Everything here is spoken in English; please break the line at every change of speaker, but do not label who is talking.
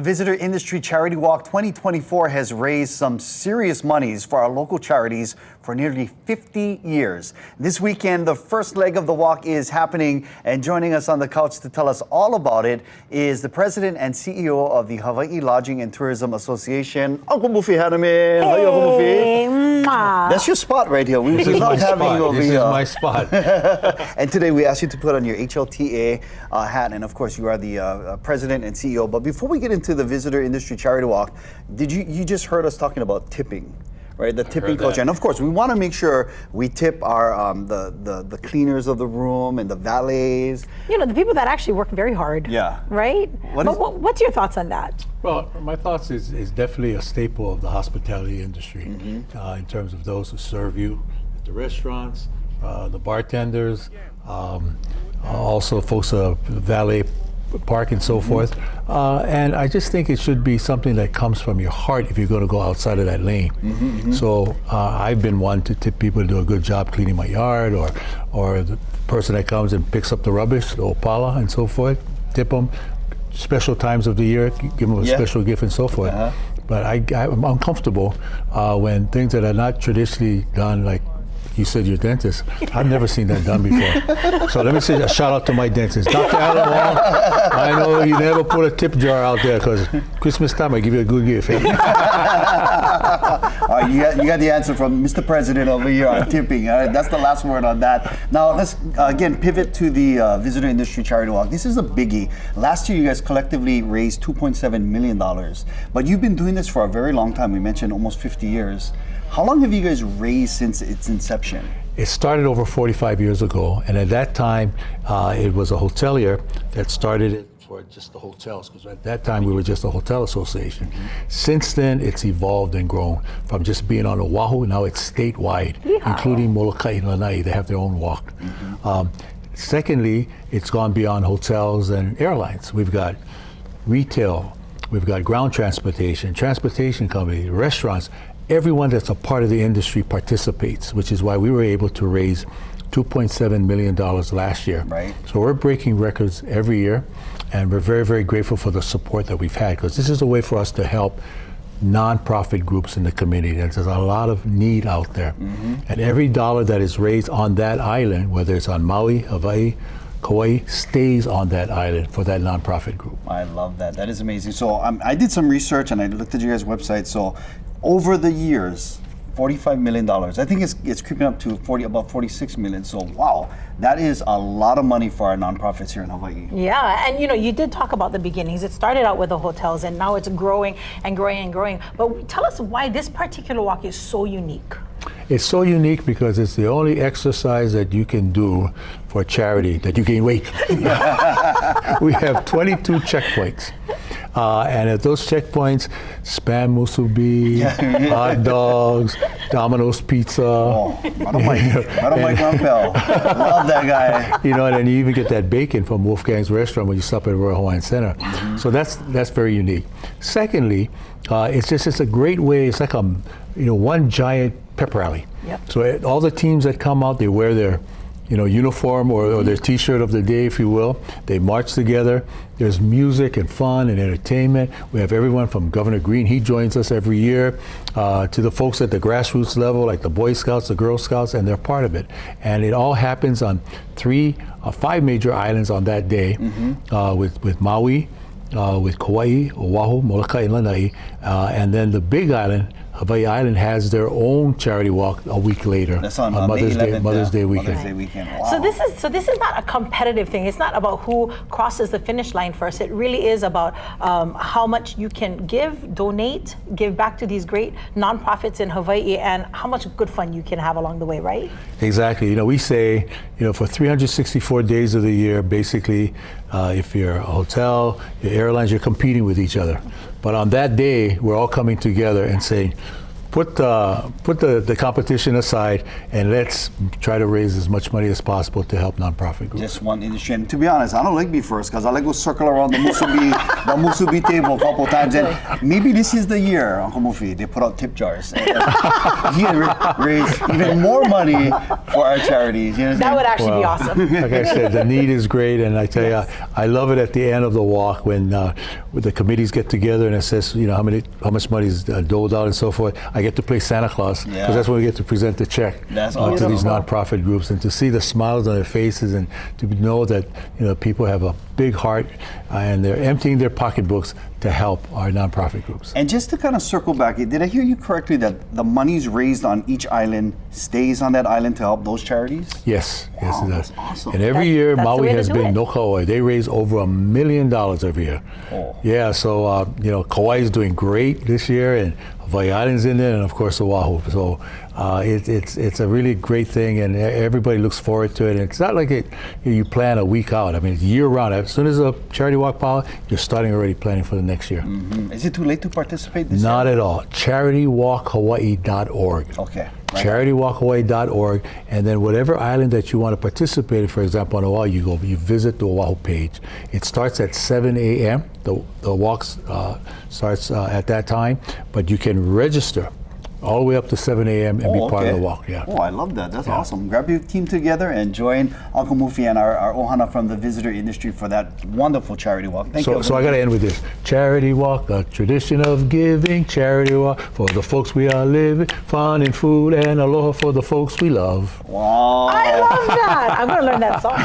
Visitor Industry Charity Walk 2024 has raised some serious monies for our local charities for nearly 50 years. This weekend, the first leg of the walk is happening, and joining us on the couch to tell us all about it is the president and CEO of the Hawaii Lodging and Tourism Association, Uncle Mufi Hanamin. Hey, Uncle Mufi. That's your spot right here. We love having you over here.
This is my spot.
And today we asked you to put on your HLTA hat, and of course you are the president and CEO. But before we get into the Visitor Industry Charity Walk, you just heard us talking about tipping, right? The tipping culture, and of course we want to make sure we tip our the cleaners of the room and the valets.
You know, the people that actually work very hard.
Yeah.
Right. What's your thoughts on that?
Well, my thoughts is definitely a staple of the hospitality industry in terms of those who serve you at the restaurants, the bartenders, also folks valet park and so forth. And I just think it should be something that comes from your heart if you're going to go outside of that lane. So I've been one to tip people to do a good job cleaning my yard, or the person that comes and picks up the rubbish, the opala and so forth, tip them. Special times of the year, give them a special gift and so forth. But I'm uncomfortable when things that are not traditionally done, like you said, your dentist. I've never seen that done before. So let me say a shout out to my dentist, Dr. Alan Wong. I know you never put a tip jar out there because Christmas time I give you a good gift. All
right, you got the answer from Mr. President over here on tipping. All right, that's the last word on that. Now let's again pivot to the Visitor Industry Charity Walk. This is a biggie. Last year you guys collectively raised $2.7 million, but you've been doing this for a very long time. We mentioned almost 50 years. How long have you guys raised since its inception?
It started over 45 years ago, and at that time, it was a hotelier that started it for just the hotels, because at that time we were just a hotel association. Since then, it's evolved and grown from just being on Oahu. Now it's statewide, including Molokai and Lanai. They have their own walk. Secondly, it's gone beyond hotels and airlines. We've got retail, we've got ground transportation companies, restaurants. Everyone that's a part of the industry participates, which is why we were able to raise $2.7 million last year.
Right.
So we're breaking records every year, and we're very, very grateful for the support that we've had, because this is a way for us to help nonprofit groups in the community. There's a lot of need out there. And every dollar that is raised on that island, whether it's on Maui, Hawaii, Kauai, stays on that island for that nonprofit group.
I love that. That is amazing. So I did some research and I looked at your guys' website. So over the years, $45 million. I think it's creeping up to about 46 million. So wow, that is a lot of money for our nonprofits here in Hawaii.
Yeah, and you know, you did talk about the beginnings. It started out with the hotels, and now it's growing and growing and growing. But tell us why this particular walk is so unique.
It's so unique because it's the only exercise that you can do for charity that you gain weight. We have 22 checkpoints. And at those checkpoints, Spam musubi, hot dogs, Domino's pizza.
Oh, Mike Rumpel. Love that guy.
You know, and then you even get that bacon from Wolfgang's restaurant when you stop at Royal Hawaiian Center. So that's very unique. Secondly, it's a great way. It's like one giant pep rally. So all the teams that come out, they wear their uniform or their T-shirt of the day, if you will. They march together. There's music and fun and entertainment. We have everyone from Governor Green, he joins us every year, to the folks at the grassroots level, like the Boy Scouts, the Girl Scouts, and they're part of it. And it all happens on 5 major islands on that day, with Maui, with Kauai, Oahu, Molokai, and Lanai, and then the big island, Hawaii Island, has their own charity walk a week later.
That's on
Mother's Day weekend.
Mother's Day weekend. Wow.
So this is not a competitive thing. It's not about who crosses the finish line first. It really is about how much you can give, donate, give back to these great nonprofits in Hawaii, and how much good fun you can have along the way, right?
Exactly. We say, for 364 days of the year, basically, if you're a hotel, your airlines, you're competing with each other. But on that day, we're all coming together and saying, put the competition aside and let's try to raise as much money as possible to help nonprofit groups.
Just one industry. And to be honest, I don't like be first because I like to circle around the musubi table a couple times. And maybe this is the year, Uncle Mufi, they put out tip jars. And he can raise even more money for our charities. You know what I'm
That would actually be
Well,
awesome.
Like I said, the need is great, and I tell you, I love it at the end of the walk when the committees get together and it says, how much money is doled out and so forth. I get to play Santa Claus because that's when we get to present the check
That's
to these
awesome.
nonprofit groups, and to see the smiles on their faces and to know that people have a big heart and they're emptying their pocketbooks to help our nonprofit groups.
And just to kind of circle back, did I hear you correctly that the monies raised on each island stays on that island to help those charities?
Yes, yes,
Wow,
it
that's
does.
awesome.
And every year,
that's the
Maui
way to
has
do
been
it.
no Kauai. They raise over $1 million every year.
Oh.
Yeah, so Kauai is doing great this year, and Hawaii Island's in there, and of course Oahu. So it's a really great thing, and everybody looks forward to it. And it's not like you plan a week out. I mean, it's year round. As soon as a charity walk power, you're starting already planning for the next year.
Mm-hmm. Is it too late to participate this
Not
year?
at all. CharityWalkHawaii.org.
Okay. Right.
CharityWalkHawaii.org, and then whatever island that you want to participate in, for example, on Oahu, you visit the Oahu page. It starts at 7 a.m. The walk starts at that time, but you can register all the way up to 7 a.m. and be part of the walk. Yeah.
Oh, I love that. That's awesome. Grab your team together and join Uncle Mufi and our ohana from the visitor industry for that wonderful charity walk. Thank you.
So I got to end with this. Charity walk, a tradition of giving. Charity walk for the folks we are living. Fun and food and aloha for the folks we love.
Wow.
I love that. I'm going to learn that song.